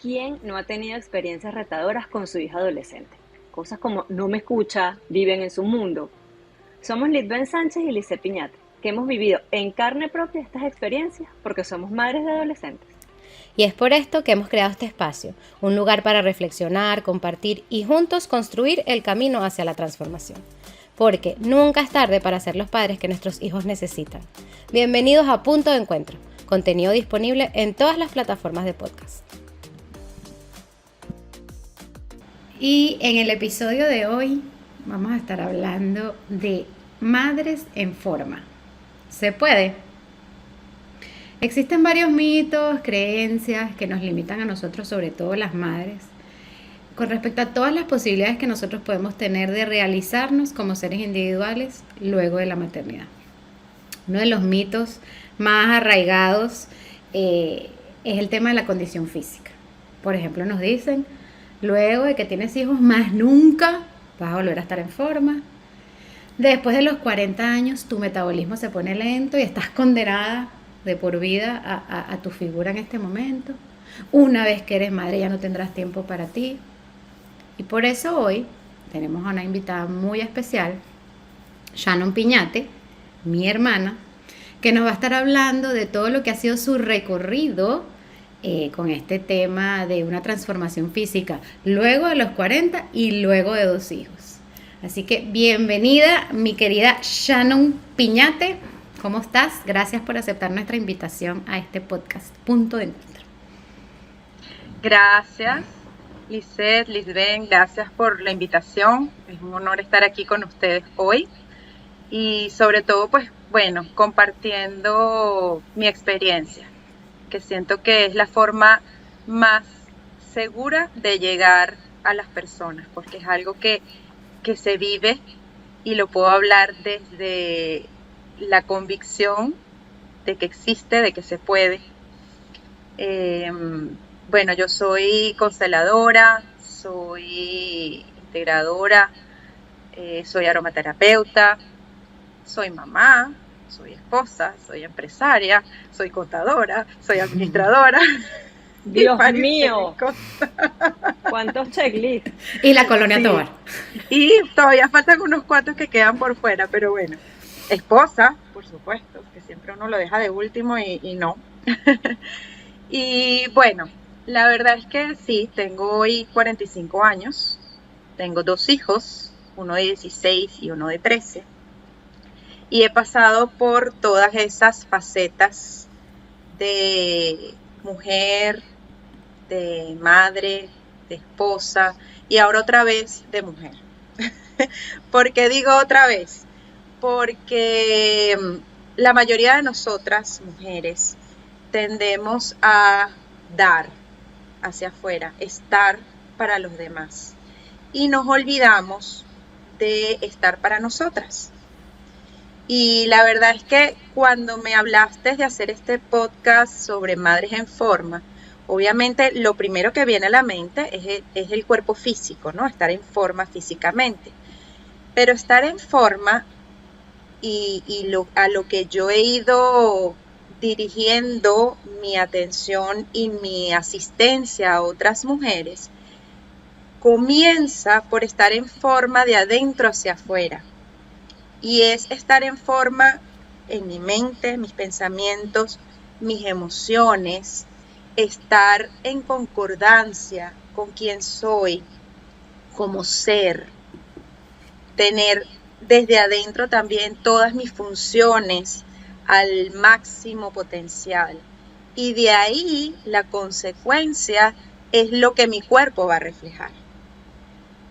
¿Quién no ha tenido experiencias retadoras con su hija adolescente? Cosas como no me escucha, viven en su mundo. Somos Litben Sánchez y Lice Piñate, que hemos vivido en carne propia estas experiencias porque somos madres de adolescentes. Y es por esto que hemos creado este espacio, un lugar para reflexionar, compartir y juntos construir el camino hacia la transformación. Porque nunca es tarde para ser los padres que nuestros hijos necesitan. Bienvenidos a Punto de Encuentro, contenido disponible en todas las plataformas de podcast. Y en el episodio de hoy vamos a estar hablando de madres en forma. ¿Se puede? Existen varios mitos, creencias que nos limitan a nosotros, sobre todo las madres, con respecto a todas las posibilidades que nosotros podemos tener de realizarnos como seres individuales luego de la maternidad. Uno de los mitos más arraigados es el tema de la condición física. Por ejemplo, nos dicen, luego de que tienes hijos, más nunca vas a volver a estar en forma. Después de los 40 años, tu metabolismo se pone lento y estás condenada de por vida a tu figura en este momento. Una vez que eres madre ya no tendrás tiempo para ti. Y por eso hoy tenemos a una invitada muy especial, Shannon Piñate, mi hermana, que nos va a estar hablando de todo lo que ha sido su recorrido con este tema de una transformación física luego de los 40 y luego de 2 hijos. Así que bienvenida, mi querida Shannon Piñate. ¿Cómo estás? Gracias por aceptar nuestra invitación a este podcast, Punto de Encuentro. Gracias, Lisette, Lisben, gracias por la invitación. Es un honor estar aquí con ustedes hoy y sobre todo, pues, bueno, compartiendo mi experiencia, que siento que es la forma más segura de llegar a las personas, porque es algo que se vive y lo puedo hablar desde la convicción de que existe, de que se puede. Bueno, yo soy consteladora, soy integradora, soy aromaterapeuta, soy mamá, soy esposa, soy empresaria, soy contadora, soy administradora. Dios mío, ¿cuántos checklists? Y la colonia Sí. Tovar. Y todavía faltan unos cuantos que quedan por fuera, pero bueno. Esposa, por supuesto, que siempre uno lo deja de último y no. Y bueno, la verdad es que sí, tengo hoy 45 años, tengo 2 hijos, uno de 16 y uno de 13, y he pasado por todas esas facetas de mujer, de madre, de esposa y ahora otra vez de mujer. ¿Por qué digo otra vez? Porque la mayoría de nosotras, mujeres, tendemos a dar hacia afuera, estar para los demás. Y nos olvidamos de estar para nosotras. Y la verdad es que cuando me hablaste de hacer este podcast sobre madres en forma, obviamente lo primero que viene a la mente es el cuerpo físico, ¿no? Estar en forma físicamente. Pero estar en forma a lo que yo he ido dirigiendo mi atención y mi asistencia a otras mujeres, comienza por estar en forma de adentro hacia afuera. Y es estar en forma en mi mente, mis pensamientos, mis emociones, estar en concordancia con quien soy como ser, tener desde adentro también todas mis funciones al máximo potencial. Y de ahí la consecuencia es lo que mi cuerpo va a reflejar.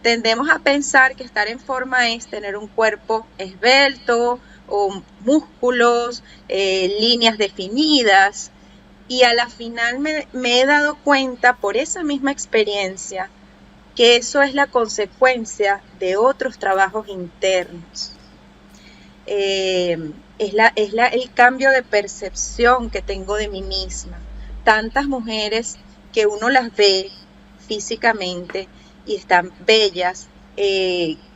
Tendemos a pensar que estar en forma es tener un cuerpo esbelto o músculos, líneas definidas, y a la final me he dado cuenta por esa misma experiencia que eso es la consecuencia de otros trabajos internos. Es el cambio de percepción que tengo de mí misma. Tantas mujeres que uno las ve físicamente y están bellas,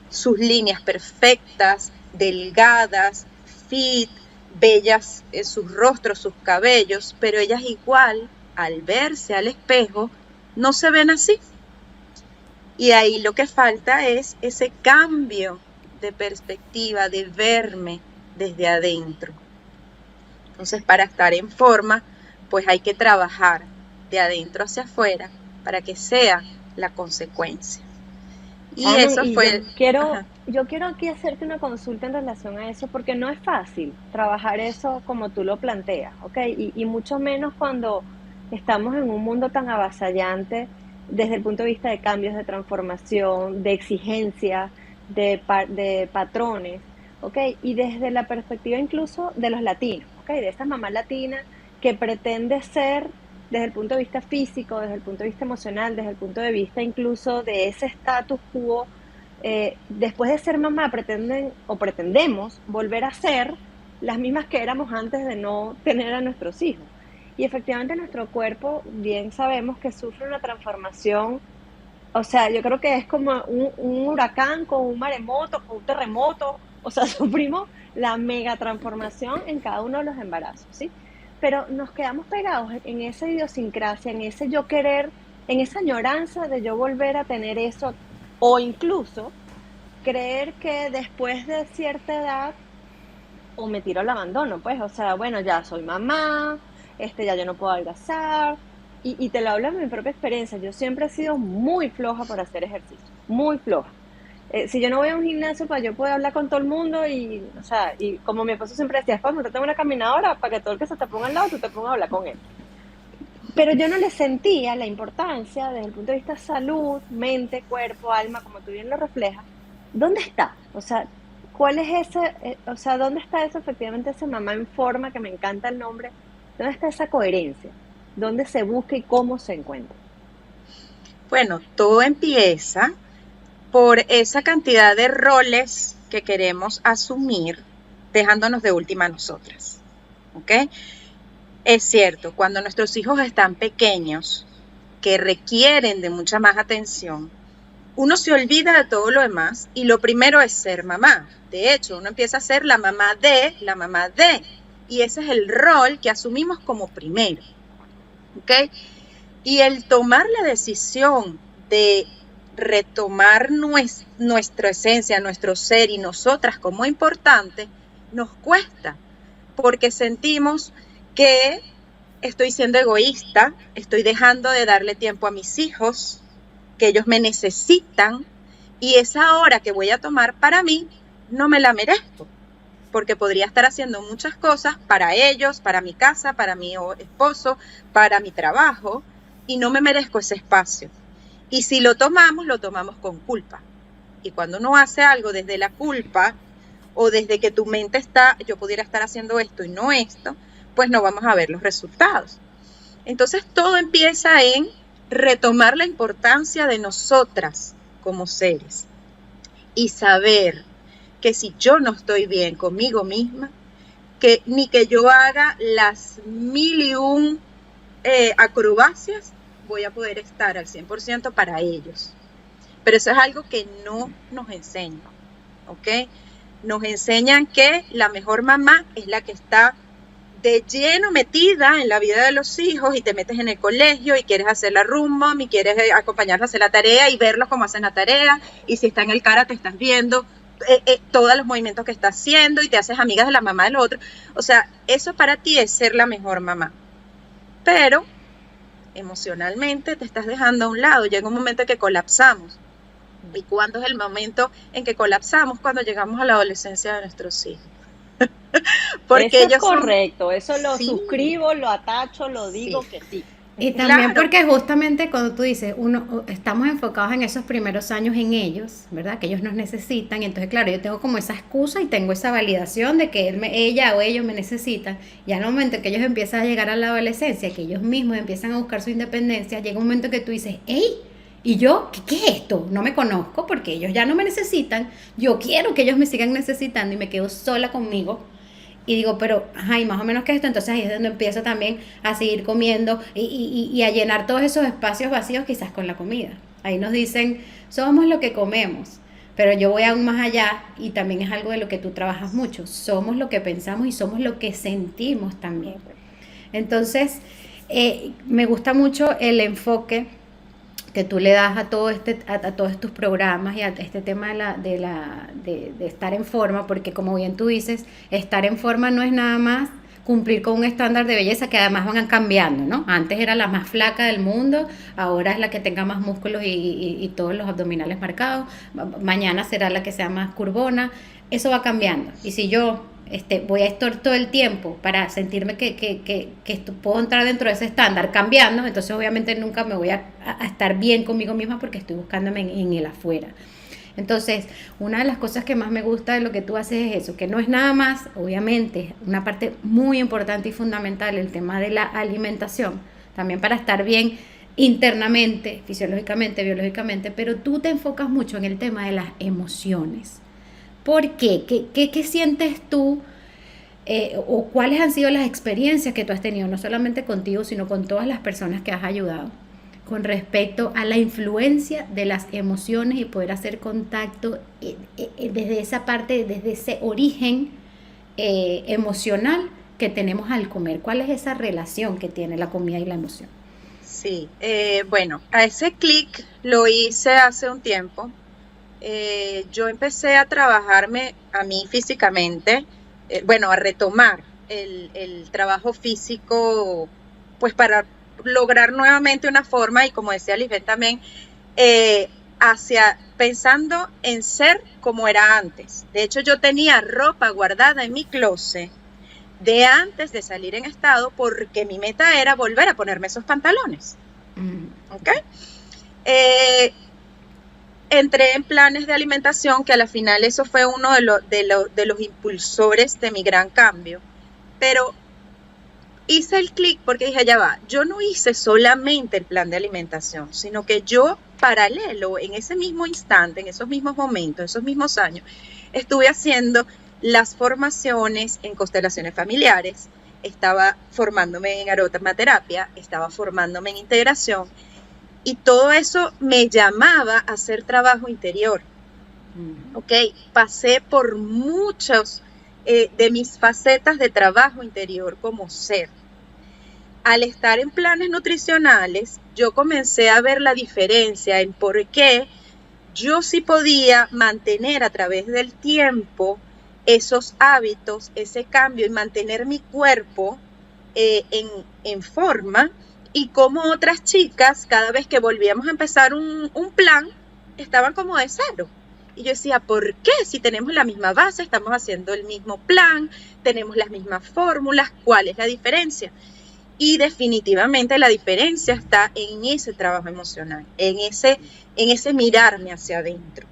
sus líneas perfectas, delgadas, fit, bellas sus rostros, sus cabellos, pero ellas igual, al verse al espejo, no se ven así. Y ahí lo que falta es ese cambio de perspectiva, de verme desde adentro. Entonces, para estar en forma, pues hay que trabajar de adentro hacia afuera para que sea la consecuencia. Y Carmen, eso y fue, ajá, yo quiero aquí hacerte una consulta en relación a eso, porque no es fácil trabajar eso como tú lo planteas, ¿ok? Y mucho menos cuando estamos en un mundo tan avasallante desde el punto de vista de cambios, de transformación, de exigencia, de patrones, ¿ok? Y desde la perspectiva incluso de los latinos, ¿ok? De esa mamá latina que pretende ser desde el punto de vista físico, desde el punto de vista emocional, desde el punto de vista incluso de ese status quo, después de ser mamá pretenden o pretendemos volver a ser las mismas que éramos antes de no tener a nuestros hijos. Y efectivamente nuestro cuerpo, bien sabemos que sufre una transformación, o sea, yo creo que es como un huracán con un maremoto, con un terremoto, o sea, sufrimos la mega transformación en cada uno de los embarazos, ¿sí? Pero nos quedamos pegados en esa idiosincrasia, en ese yo querer, en esa añoranza de yo volver a tener eso, o incluso creer que después de cierta edad o me tiro al abandono, pues, o sea, bueno, ya soy mamá, ya yo no puedo adelgazar, y te lo hablo de mi propia experiencia, yo siempre he sido muy floja para hacer ejercicio, muy floja. Si yo no voy a un gimnasio para yo poder hablar con todo el mundo y, o sea, y como mi esposo siempre decía, vamos, te tengo una caminadora para que todo el que se te ponga al lado, tú te pongas a hablar con él. Pero yo no le sentía la importancia desde el punto de vista salud, mente, cuerpo, alma, como tú bien lo reflejas. ¿Dónde está? O sea, ¿cuál es ese, o sea, dónde está eso efectivamente, ese mamá en forma, que me encanta el nombre? ¿Dónde está esa coherencia? ¿Dónde se busca y cómo se encuentra? bueno, todo empieza por esa cantidad de roles que queremos asumir, dejándonos de última a nosotras. ¿Ok? Es cierto, cuando nuestros hijos están pequeños, que requieren de mucha más atención, uno se olvida de todo lo demás y lo primero es ser mamá. De hecho, uno empieza a ser la mamá de, la mamá de. Y ese es el rol que asumimos como primero. ¿Ok? Y el tomar la decisión de retomar nuestra esencia, nuestro ser y nosotras como importante, nos cuesta, porque sentimos que estoy siendo egoísta, estoy dejando de darle tiempo a mis hijos, que ellos me necesitan, y esa hora que voy a tomar para mí no me la merezco, porque podría estar haciendo muchas cosas para ellos, para mi casa, para mi esposo, para mi trabajo, y no me merezco ese espacio. Y si lo tomamos con culpa. Y cuando uno hace algo desde la culpa, o desde que tu mente está, yo pudiera estar haciendo esto y no esto, pues no vamos a ver los resultados. Entonces todo empieza en retomar la importancia de nosotras como seres y saber que si yo no estoy bien conmigo misma, que ni que yo haga las 1001 acrobacias, voy a poder estar al 100% para ellos. Pero eso es algo que no nos enseñan, ¿ok? Nos enseñan que la mejor mamá es la que está de lleno metida en la vida de los hijos y te metes en el colegio y quieres hacer la room mom y quieres acompañarlos a hacer la tarea y verlos cómo hacen la tarea, y si está en el karate estás viendo todos los movimientos que está haciendo y te haces amigas de la mamá del otro. O sea, eso para ti es ser la mejor mamá. Pero emocionalmente te estás dejando a un lado, llega un momento en que colapsamos. ¿Y cuándo es el momento en que colapsamos? Cuando llegamos a la adolescencia de nuestros hijos. Porque eso es correcto, eso lo sí, suscribo, lo atacho, lo digo, sí, que sí. Y también porque justamente cuando tú dices, estamos enfocados en esos primeros años en ellos, ¿verdad? Que ellos nos necesitan, y entonces claro, yo tengo como esa excusa y tengo esa validación de que ella o ellos me necesitan. Y al momento que ellos empiezan a llegar a la adolescencia, que ellos mismos empiezan a buscar su independencia, llega un momento que tú dices, ¡hey! ¿Y yo? ¿Qué es esto? No me conozco porque ellos ya no me necesitan, yo quiero que ellos me sigan necesitando y me quedo sola conmigo. Y digo, pero, ajá, y más o menos que esto, entonces ahí es donde empiezo también a seguir comiendo y a llenar todos esos espacios vacíos quizás con la comida. Ahí nos dicen, somos lo que comemos, pero yo voy aún más allá y también es algo de lo que tú trabajas mucho. Somos lo que pensamos y somos lo que sentimos también. Entonces, me gusta mucho el enfoque que tú le das a a todos estos programas y a este tema de estar en forma, porque como bien tú dices, estar en forma no es nada más cumplir con un estándar de belleza que además van cambiando, ¿no? Antes era la más flaca del mundo, ahora es la que tenga más músculos y todos los abdominales marcados, mañana será la que sea más curvona, eso va cambiando. Y si yo voy a estar todo el tiempo para sentirme que puedo entrar dentro de ese estándar cambiando, entonces obviamente nunca me voy a estar bien conmigo misma porque estoy buscándome en el afuera. Entonces, una de las cosas que más me gusta de lo que tú haces es eso, que no es nada más, obviamente, una parte muy importante y fundamental, el tema de la alimentación, también para estar bien internamente, fisiológicamente, biológicamente, pero tú te enfocas mucho en el tema de las emociones. ¿Por qué? ¿Qué sientes tú o cuáles han sido las experiencias que tú has tenido, no solamente contigo, sino con todas las personas que has ayudado, con respecto a la influencia de las emociones y poder hacer contacto desde esa parte, desde ese origen emocional que tenemos al comer? ¿Cuál es esa relación que tiene la comida y la emoción? Sí, bueno, a ese clic lo hice hace un tiempo. Yo empecé a trabajarme a mí físicamente, a retomar el trabajo físico, pues para lograr nuevamente una forma, y como decía Lisbeth también, pensando en ser como era antes. De hecho, yo tenía ropa guardada en mi closet de antes de salir en estado, porque mi meta era volver a ponerme esos pantalones. ¿Ok? Entré en planes de alimentación, que a la final eso fue uno de los impulsores de mi gran cambio, pero hice el clic porque dije, ya va, yo no hice solamente el plan de alimentación, sino que yo, paralelo, en ese mismo instante, en esos mismos momentos, en esos mismos años, estuve haciendo las formaciones en constelaciones familiares, estaba formándome en aromaterapia, estaba formándome en integración, y todo eso me llamaba a hacer trabajo interior. ¿Ok? Pasé por muchos de mis facetas de trabajo interior como ser. Al estar en planes nutricionales, yo comencé a ver la diferencia en por qué yo sí podía mantener a través del tiempo esos hábitos, ese cambio, y mantener mi cuerpo en forma, y como otras chicas, cada vez que volvíamos a empezar un plan, estaban como de cero. Y yo decía, ¿por qué? Si tenemos la misma base, estamos haciendo el mismo plan, tenemos las mismas fórmulas, ¿cuál es la diferencia? Y definitivamente la diferencia está en ese trabajo emocional, en ese mirarme hacia adentro,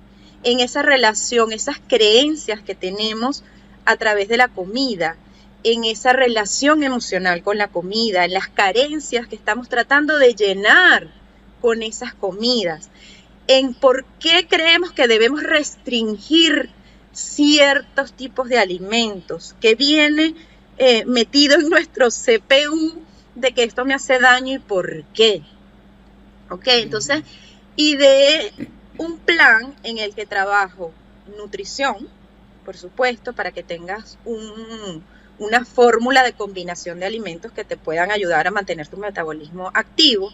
en esa relación, esas creencias que tenemos a través de la comida, en esa relación emocional con la comida, en las carencias que estamos tratando de llenar con esas comidas, en por qué creemos que debemos restringir ciertos tipos de alimentos, que viene metido en nuestro CPU de que esto me hace daño y por qué. ¿Ok? Entonces, y de un plan en el que trabajo nutrición, por supuesto, para que tengas una fórmula de combinación de alimentos que te puedan ayudar a mantener tu metabolismo activo.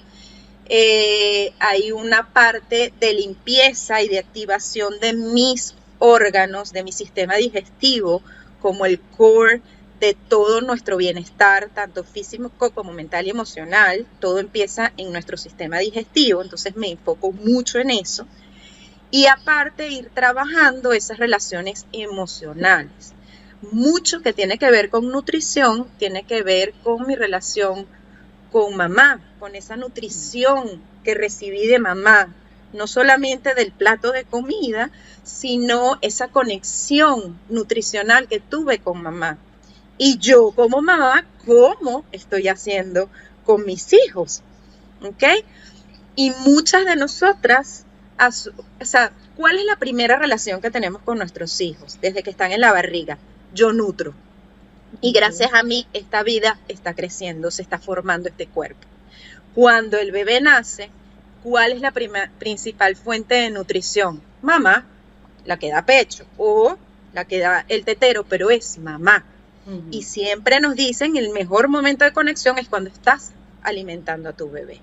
Hay una parte de limpieza y de activación de mis órganos, de mi sistema digestivo, como el core de todo nuestro bienestar, tanto físico como mental y emocional. Todo empieza en nuestro sistema digestivo, entonces me enfoco mucho en eso. Y aparte, ir trabajando esas relaciones emocionales. Mucho que tiene que ver con nutrición, tiene que ver con mi relación con mamá, con esa nutrición que recibí de mamá, no solamente del plato de comida, sino esa conexión nutricional que tuve con mamá. Y yo como mamá, ¿cómo estoy haciendo con mis hijos? ¿Ok? Y muchas de nosotras, ¿cuál es la primera relación que tenemos con nuestros hijos desde que están en la barriga? Yo nutro. Y gracias a mí, esta vida está creciendo, se está formando este cuerpo. Cuando el bebé nace, ¿cuál es la principal fuente de nutrición? Mamá, la que da pecho o la que da el tetero, pero es mamá. Y siempre nos dicen el mejor momento de conexión es cuando estás alimentando a tu bebé.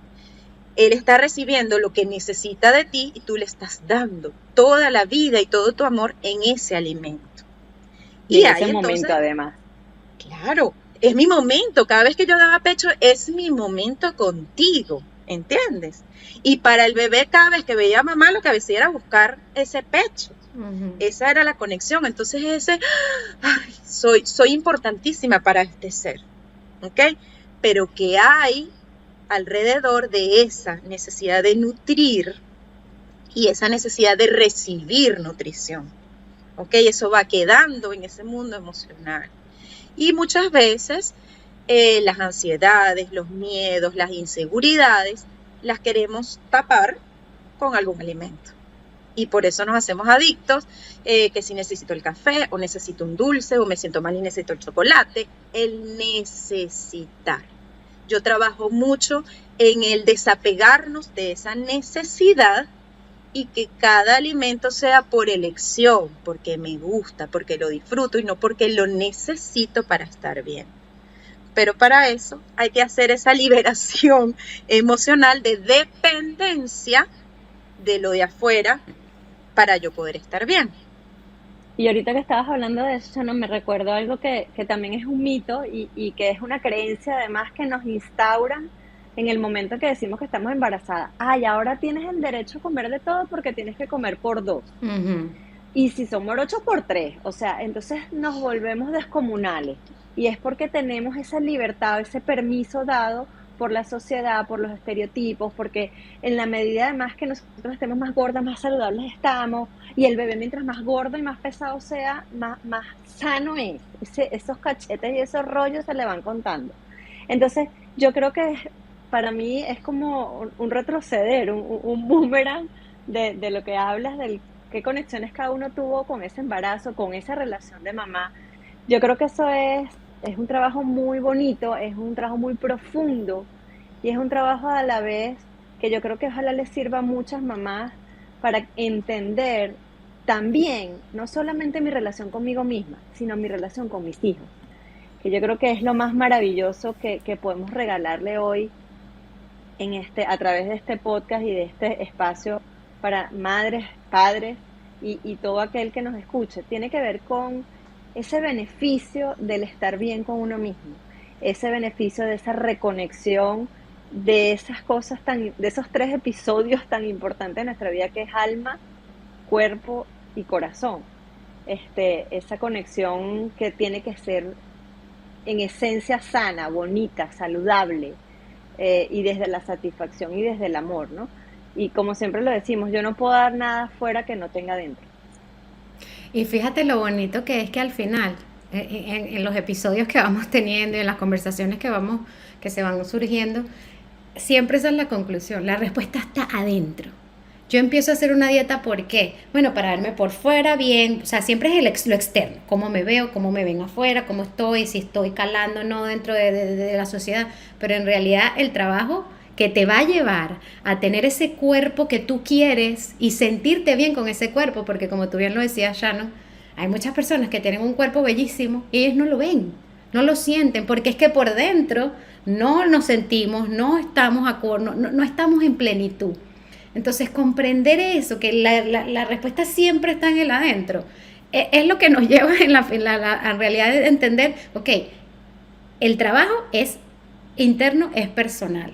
Él está recibiendo lo que necesita de ti y tú le estás dando toda la vida y todo tu amor en ese alimento. Y en ahí ese momento entonces, además. claro, es mi momento. Cada vez que yo daba pecho, es mi momento contigo, ¿entiendes? Y para el bebé, cada vez que veía a mamá, lo que hacía era buscar ese pecho. Esa era la conexión. Entonces ay, soy importantísima para este ser, ¿ok? Pero ¿qué hay alrededor de esa necesidad de nutrir y esa necesidad de recibir nutrición? ¿Ok? Eso va quedando en ese mundo emocional. Y muchas veces las ansiedades, los miedos, las inseguridades, las queremos tapar con algún alimento. Y por eso nos hacemos adictos, que si necesito el café, o necesito un dulce, o me siento mal y necesito el chocolate. El necesitar. Yo trabajo mucho en el desapegarnos de esa necesidad y que cada alimento sea por elección, porque me gusta, porque lo disfruto y no porque lo necesito para estar bien. Pero para eso hay que hacer esa liberación emocional de dependencia de lo de afuera para yo poder estar bien. Y ahorita que estabas hablando de eso, no me recuerdo algo que también es un mito y que es una creencia además que nos instauran en el momento que decimos que estamos embarazadas. Ay, ahora tienes el derecho a comer de todo porque tienes que comer por 2. Y si son morochos por 3, o sea, entonces nos volvemos descomunales. Y es porque tenemos esa libertad, ese permiso dado por la sociedad, por los estereotipos, porque en la medida además que nosotros estemos más gordas, más saludables estamos, y el bebé mientras más gordo y más pesado sea, más sano es. Esos cachetes y esos rollos se le van contando. Entonces, yo creo que para mí es como un retroceder, un boomerang de lo que hablas, del qué conexiones cada uno tuvo con ese embarazo, con esa relación de mamá. Yo creo que eso es un trabajo muy bonito, es un trabajo muy profundo y es un trabajo a la vez que yo creo que ojalá les sirva a muchas mamás para entender también, no solamente mi relación conmigo misma, sino mi relación con mis hijos, que yo creo que es lo más maravilloso que podemos regalarle hoy a través de este podcast y de este espacio para madres, padres y todo aquel que nos escuche. Tiene que ver con ese beneficio del estar bien con uno mismo, ese beneficio de esa reconexión de esas cosas de esos 3 episodios tan importantes en nuestra vida, que es alma, cuerpo y corazón. Esa conexión que tiene que ser en esencia sana, bonita, saludable, y desde la satisfacción y desde el amor, ¿no? Y como siempre lo decimos, yo no puedo dar nada fuera que no tenga dentro. Y fíjate lo bonito que es que al final, en los episodios que vamos teniendo y en las conversaciones que se van surgiendo, siempre esa es la conclusión, la respuesta está adentro. Yo empiezo a hacer una dieta, ¿por qué? Bueno, para verme por fuera bien, o sea, siempre es lo externo, cómo me veo, cómo me ven afuera, cómo estoy, si estoy calando o no dentro de la sociedad, pero en realidad el trabajo que te va a llevar a tener ese cuerpo que tú quieres y sentirte bien con ese cuerpo, porque como tú bien lo decías, Shannon, hay muchas personas que tienen un cuerpo bellísimo y ellos no lo ven, no lo sienten, porque es que por dentro no nos sentimos, no estamos no estamos en plenitud. Entonces comprender eso, que la respuesta siempre está en el adentro, es lo que nos lleva en realidad de entender, ok, el trabajo es interno, es personal,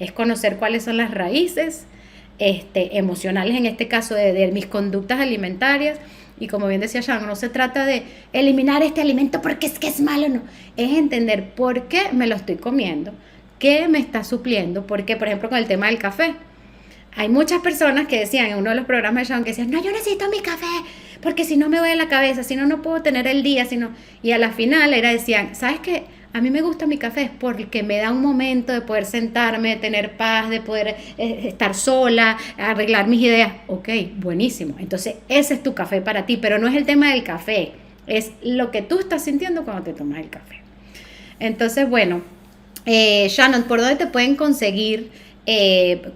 es conocer cuáles son las raíces emocionales, en este caso de mis conductas alimentarias. Y como bien decía Shannon, no se trata de eliminar este alimento porque es que es malo, no. Es entender por qué me lo estoy comiendo, qué me está supliendo, porque por ejemplo con el tema del café, hay muchas personas que decían en uno de los programas de Shannon que decían, no, yo necesito mi café, porque si no me voy a la cabeza, si no, no puedo tener el día, y a la final decían, ¿sabes qué? A mí me gusta mi café porque me da un momento de poder sentarme, de tener paz, de poder estar sola, arreglar mis ideas. Ok, buenísimo. Entonces, ese es tu café para ti, pero no es el tema del café, es lo que tú estás sintiendo cuando te tomas el café. Entonces, bueno, Shannon, ¿por dónde te pueden conseguir?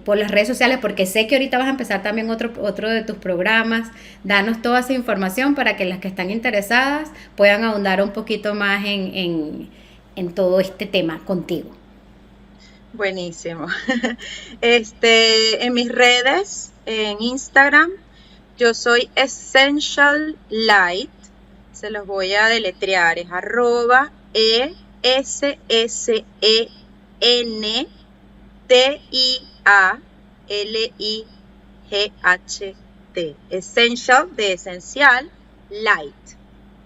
Por las redes sociales, porque sé que ahorita vas a empezar también otro de tus programas. Danos toda esa información para que las que están interesadas puedan ahondar un poquito más en todo este tema contigo. Buenísimo. En mis redes, en Instagram, yo soy Essential Light. Se los voy a deletrear. Es @ESSENTIALIGHT. Essential de esencial, light.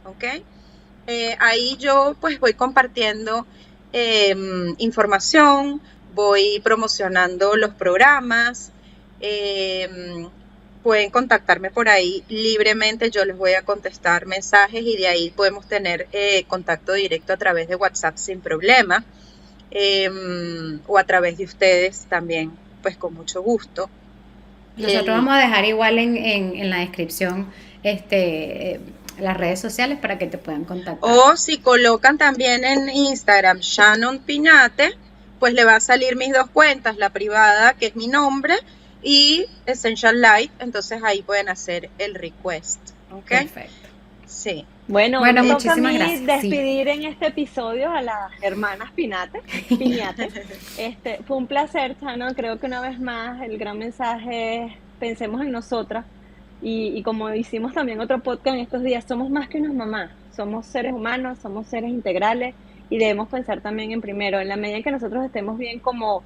¿Ok? Ahí yo pues voy compartiendo información, voy promocionando los programas, pueden contactarme por ahí libremente, yo les voy a contestar mensajes y de ahí podemos tener contacto directo a través de WhatsApp sin problema, o a través de ustedes también, pues con mucho gusto. Nosotros vamos a dejar igual en la descripción las redes sociales para que te puedan contactar. O si colocan también en Instagram Shannon Piñate, pues le va a salir mis dos cuentas, la privada, que es mi nombre, y Essential Light, entonces ahí pueden hacer el request. ¿Ok? Perfecto. Sí. Bueno, muchísimas gracias. Despedir en este episodio a las hermanas Piñate. Fue un placer, Shannon. Creo que una vez más el gran mensaje es pensemos en nosotras. Y como hicimos también otro podcast en estos días, somos más que unas mamás, somos seres humanos, somos seres integrales y debemos pensar también en primero, en la medida en que nosotros estemos bien como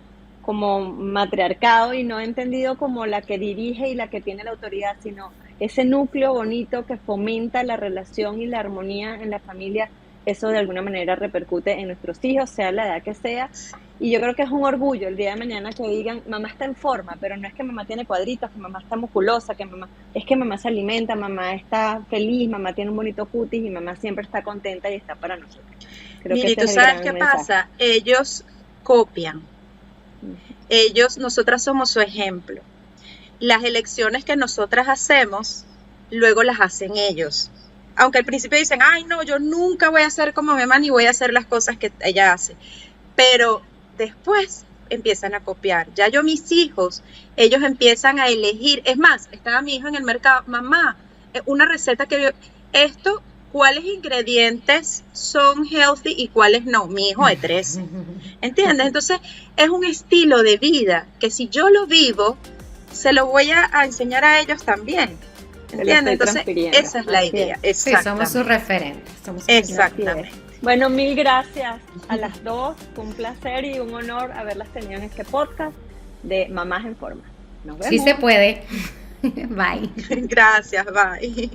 matriarcado y no entendido como la que dirige y la que tiene la autoridad, sino ese núcleo bonito que fomenta la relación y la armonía en la familia, eso de alguna manera repercute en nuestros hijos, sea la edad que sea. Y yo creo que es un orgullo el día de mañana que digan, mamá está en forma, pero no es que mamá tiene cuadritos, que mamá está musculosa, es que mamá se alimenta, mamá está feliz, mamá tiene un bonito cutis y mamá siempre está contenta y está para nosotros. Mira, ¿tú sabes qué pasa? Ellos copian. Nosotras somos su ejemplo. Las elecciones que nosotras hacemos, luego las hacen ellos. Aunque al principio dicen, ay no, yo nunca voy a ser como mi mamá ni voy a hacer las cosas que ella hace. Pero después empiezan a copiar. Ya mis hijos, ellos empiezan a elegir. Es más, estaba mi hijo en el mercado, mamá, una receta que vio, ¿cuáles ingredientes son healthy y cuáles no? Mi hijo de 3. ¿Entiendes? Entonces, es un estilo de vida que si yo lo vivo, se lo voy a enseñar a ellos también. ¿Entiendes? Entonces, esa es la idea. Sí, somos sus referentes. Exactamente. Bueno, mil gracias a las dos. Fue un placer y un honor haberlas tenido en este podcast de Mamás en Forma. Nos vemos. Sí se puede. Bye. Gracias, bye.